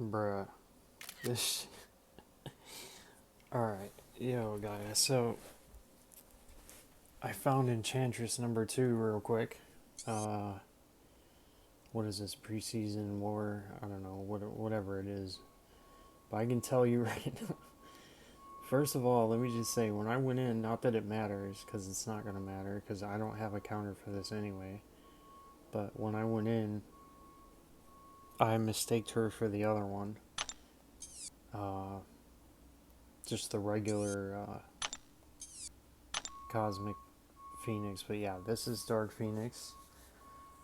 Bruh. This. Alright. Yo, guys. So, I found Enchantress number 2 real quick. Uh, what is this? Preseason war? I don't know. Whatever it is. But I can tell you right now. First of all, let me just say, when I went in, not that it matters, because it's not going to matter, because I don't have a counter for this anyway. But when I went in, I mistaked her for the other one. Uh, just the regular Cosmic Phoenix. But yeah, this is Dark Phoenix.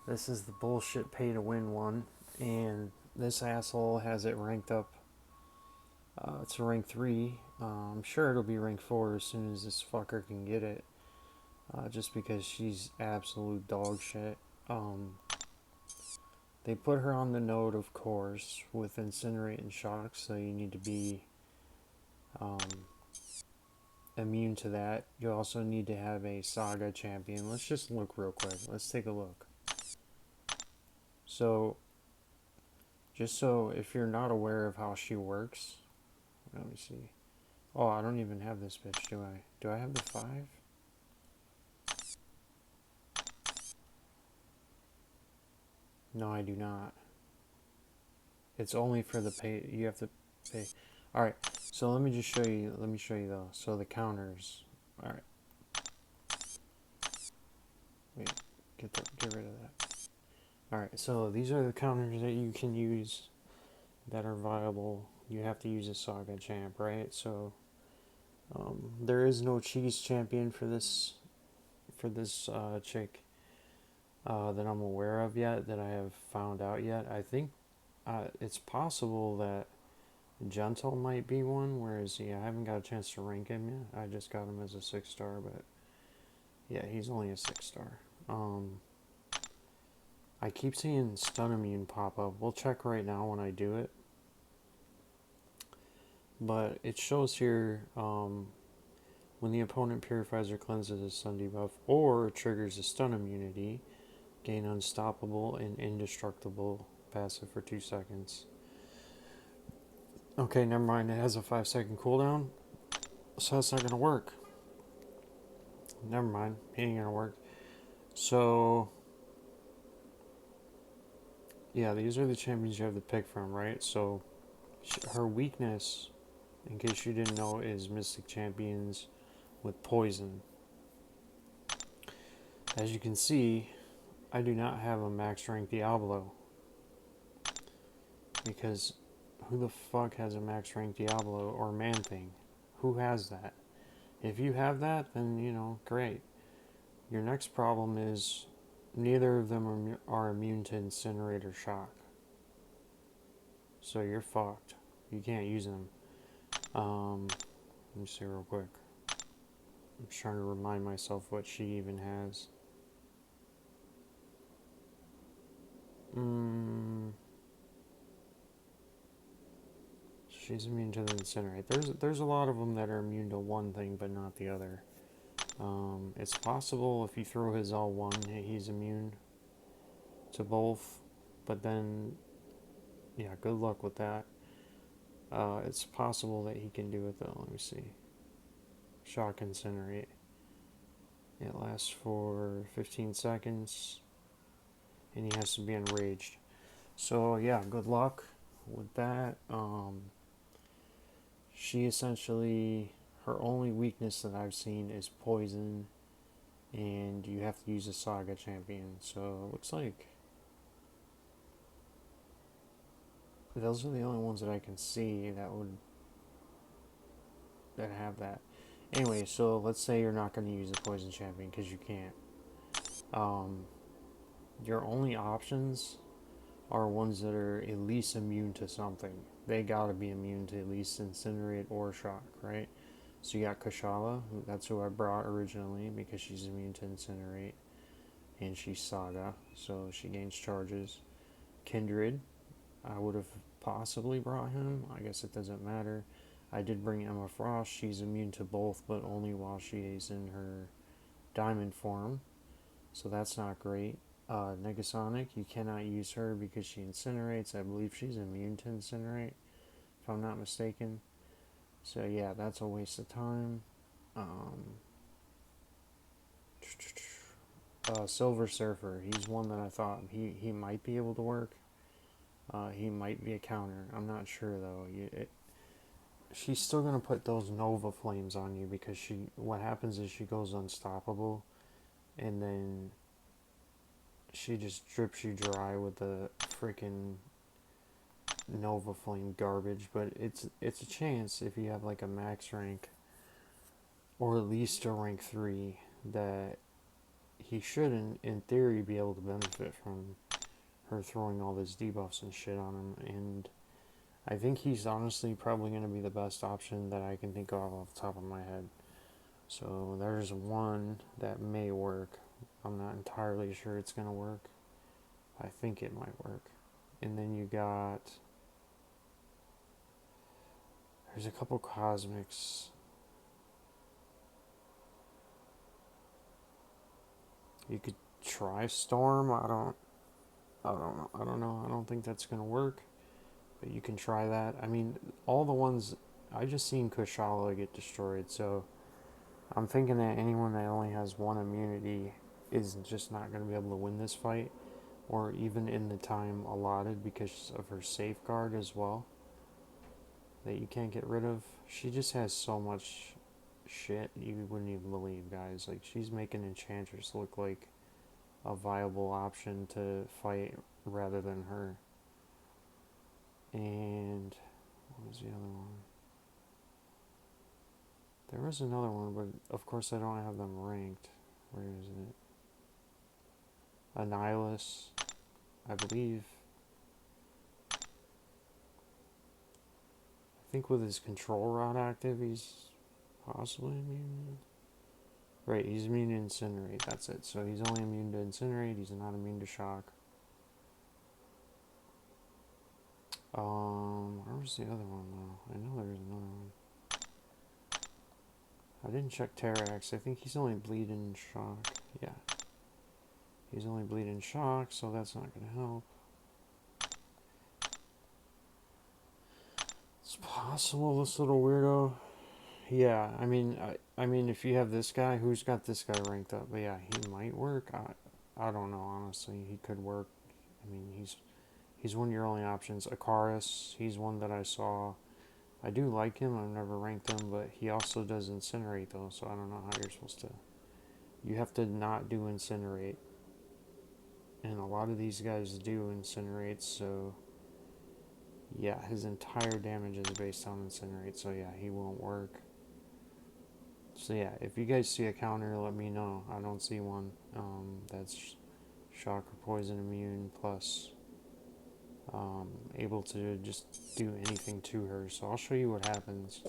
This is the bullshit pay to win one. And this asshole has it ranked up to rank 3. I'm sure it'll be rank 4 as soon as this fucker can get it. Just because she's absolute dog shit. They put her on the node, of course, with Incinerate and Shock, so you need to be um, immune to that. You also need to have a Saga champion. Let's just look real quick. Let's take a look. So, just so if you're not aware of how she works, let me see. Oh, I don't even have this bitch, do I? Do I have the 5? No, I do not. It's only for the pay. You have to pay. All right. So let me just show you. Let me show you though. So the counters. All right. Wait. Get rid of that. All right. So these are the counters that you can use that are viable. You have to use a Saga champ, right? So there is no cheese champion for this chick that I'm aware of yet, that I have found out yet. I think it's possible that Gentle might be one, whereas I haven't got a chance to rank him yet. I just got him as a 6-star, but yeah, he's only a 6-star. I keep seeing Stun Immune pop up. We'll check right now when I do it. But it shows here when the opponent purifies or cleanses a stun debuff or triggers a stun immunity, gain unstoppable and indestructible passive for 2 seconds. Okay, never mind. It has a 5-second cooldown, so that's not gonna work. Never mind. It ain't gonna work. So, yeah, these are the champions you have to pick from, right? So, her weakness, in case you didn't know, is Mystic Champions with poison. As you can see, I do not have a max rank Diablo. Because who the fuck has a max rank Diablo or Man-Thing? Who has that? If you have that, then, great. Your next problem is neither of them are immune to Incinerate or Shock. So you're fucked. You can't use them. Let me see real quick. I'm trying to remind myself what she even has. She's immune to the Incinerate. There's a lot of them that are immune to one thing but not the other. It's possible if you throw his all-1, he's immune to both. But then, yeah, good luck with that. It's possible that he can do it though. Let me see. Shock Incinerate. It lasts for 15 seconds. And he has to be enraged. So yeah, good luck with that. She essentially, her only weakness that I've seen is poison, and you have to use a Saga champion. So it looks like those are the only ones that I can see that have that. Anyway, so let's say you're not going to use a poison champion because you can't. Your only options are ones that are at least immune to something. They gotta be immune to at least Incinerate or Shock, right? So you got Kushala, that's who I brought originally because she's immune to Incinerate, and she's Saga, so she gains charges. Kindred, I would have possibly brought him. I guess it doesn't matter. I did bring Emma Frost. She's immune to both, but only while she is in her diamond form, so that's not great. Negasonic, you cannot use her because she incinerates. I believe she's immune to incinerate, if I'm not mistaken. So yeah, that's a waste of time. Silver Surfer, he's one that I thought he might be able to work. He might be a counter. I'm not sure though. She's still gonna put those Nova Flames on you because what happens is she goes unstoppable, and then she just drips you dry with the freaking Nova Flame garbage. But it's a chance if you have like a max rank or at least a rank 3 that he should in theory be able to benefit from her throwing all those debuffs and shit on him. And I think he's honestly probably going to be the best option that I can think of off the top of my head. So there's one that may work. I'm not entirely sure it's going to work. I think it might work. And then you got... There's a couple cosmics. You could try Storm. I don't know. I don't think that's going to work. But you can try that. I mean, all the ones... I just seen Kushala get destroyed, so... I'm thinking that anyone that only has one immunity is just not going to be able to win this fight, or even in the time allotted because of her safeguard as well, that you can't get rid of. She just has so much shit you wouldn't even believe, guys. Like, she's making Enchantress look like a viable option to fight rather than her. And what was the other one? There was another one, but of course I don't have them ranked. Where is it? Annihilus, I believe. I think with his control rod active, he's possibly immune. Right, he's immune to Incinerate, that's it. So he's only immune to Incinerate, he's not immune to Shock. Where was the other one though? I know there was another one. I didn't check Terrax. I think he's only bleeding Shock. Yeah. He's only bleeding Shock, so that's not going to help. It's possible this little weirdo. Yeah, I mean, if you have this guy, who's got this guy ranked up? But yeah, he might work. I don't know, honestly. He could work. I mean, he's one of your only options. Icarus, he's one that I saw. I do like him. I've never ranked him, but he also does Incinerate, though, so I don't know how you're supposed to... You have to not do Incinerate. And a lot of these guys do Incinerate, so... Yeah, his entire damage is based on Incinerate, so yeah, he won't work. So yeah, if you guys see a counter, let me know. I don't see one. That's Shock or Poison immune, plus... able to just do anything to her. So I'll show you what happens.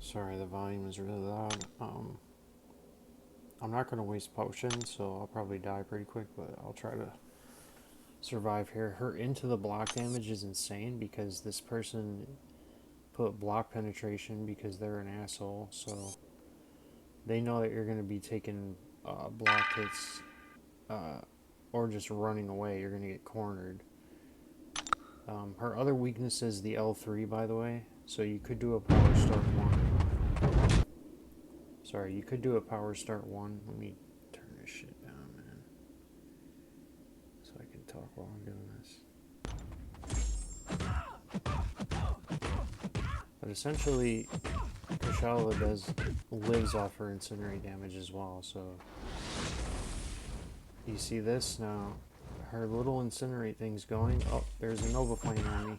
Sorry, the volume is really loud. I'm not going to waste potions, so I'll probably die pretty quick, but I'll try to survive here. Her into the block damage is insane because this person put block penetration because they're an asshole, so they know that you're going to be taking block hits or just running away. You're going to get cornered. Her other weakness is the L3, by the way, so you could do a power start 1. Sorry, you could do a power start 1. Let me turn this shit down, man, so I can talk while I'm doing this. But essentially, Kushala lives off her Incinerate damage as well, so... You see this now? Her little Incinerate thing's going. Oh, there's a Nova Flame on me.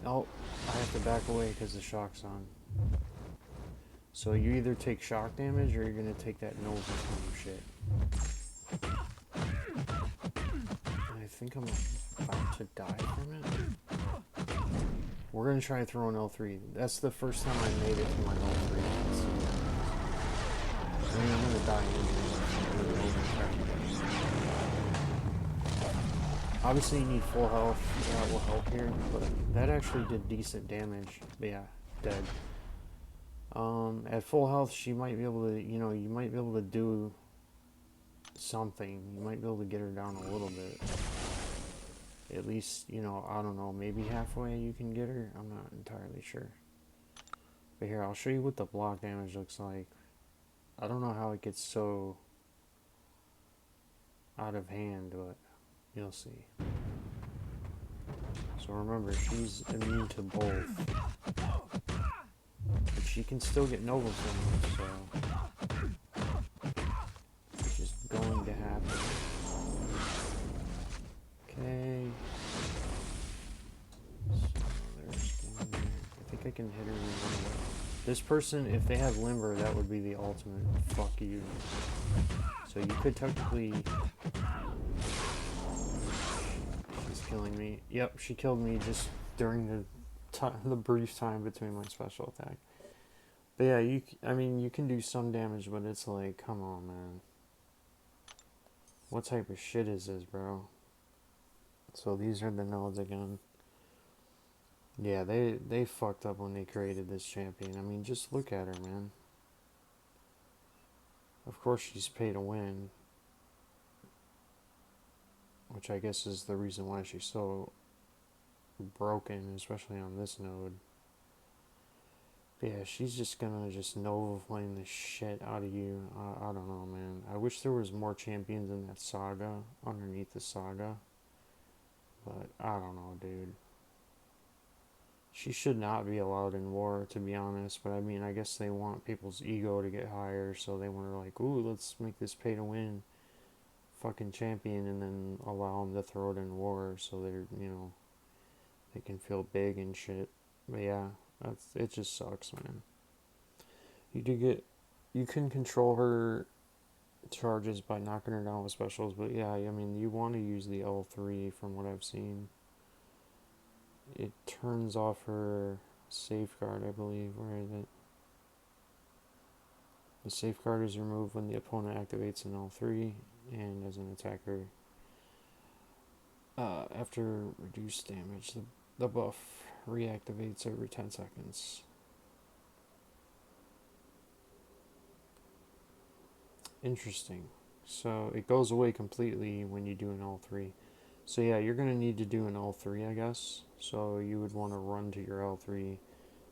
Oh, I have to back away because the Shock's on. So you either take shock damage or you're going to take that Nova Flame shit. And I think I'm about to die from it. We're going to try throwing L3. That's the first time I made it to my L3. I mean, I'm going to die anyway. Obviously you need full health. That will help here. But that actually did decent damage. But yeah, dead. At full health, she might be able to, you know, you might be able to do something. You might be able to get her down a little bit. At least, you know, I don't know, maybe halfway you can get her. I'm not entirely sure. But here, I'll show you what the block damage looks like. I don't know how it gets so out of hand, but you'll see. So remember, she's immune to both. But she can still get Nova Flame, so which is going to happen. Okay. So there's one there. I think I can hit her in one way. This person, if they have Limber, that would be the ultimate fuck you. So you could technically... She's killing me. Yep, she killed me just during the brief time between my special attack. But yeah, I mean, you can do some damage, but it's like, come on, man. What type of shit is this, bro? So these are the nodes again. Yeah, they fucked up when they created this champion. I mean, just look at her, man. Of course she's pay to win. Which I guess is the reason why she's so broken, especially on this node. But yeah, she's just gonna just Nova Flame the shit out of you. I don't know, man. I wish there was more champions in that saga, underneath the saga. But I don't know, dude. She should not be allowed in war, to be honest. But I mean, I guess they want people's ego to get higher, so they want to like, ooh, let's make this pay to win fucking champion, and then allow them to throw it in war, so they're, you know, they can feel big and shit. But yeah, it just sucks, man. You can control her charges by knocking her down with specials, but yeah, I mean, you want to use the L3 from what I've seen. It turns off her safeguard, I believe. Where is it? The safeguard is removed when the opponent activates an L3, and as an attacker, after reduced damage, the buff reactivates every 10 seconds. Interesting. So it goes away completely when you do an L3. So yeah, you're going to need to do an L3, I guess. So you would want to run to your L3.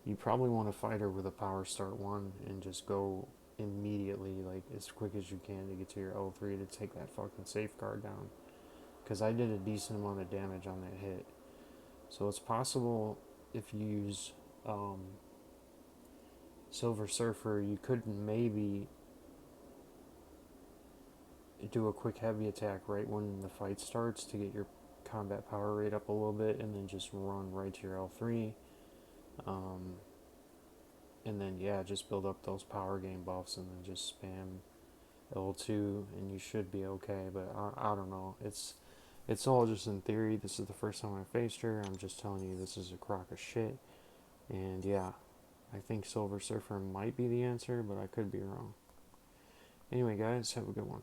You probably want to fight her with a power start 1 and just go immediately, like as quick as you can to get to your L3 to take that fucking safeguard down. Because I did a decent amount of damage on that hit. So it's possible if you use Silver Surfer, you could maybe do a quick heavy attack right when the fight starts to get your combat power rate up a little bit, and then just run right to your L3. And then yeah, just build up those power game buffs and then just spam L2 and you should be okay. But I don't know. It's all just in theory. This is the first time I faced her. I'm just telling you this is a crock of shit. And yeah, I think Silver Surfer might be the answer, but I could be wrong. Anyway, guys, have a good one.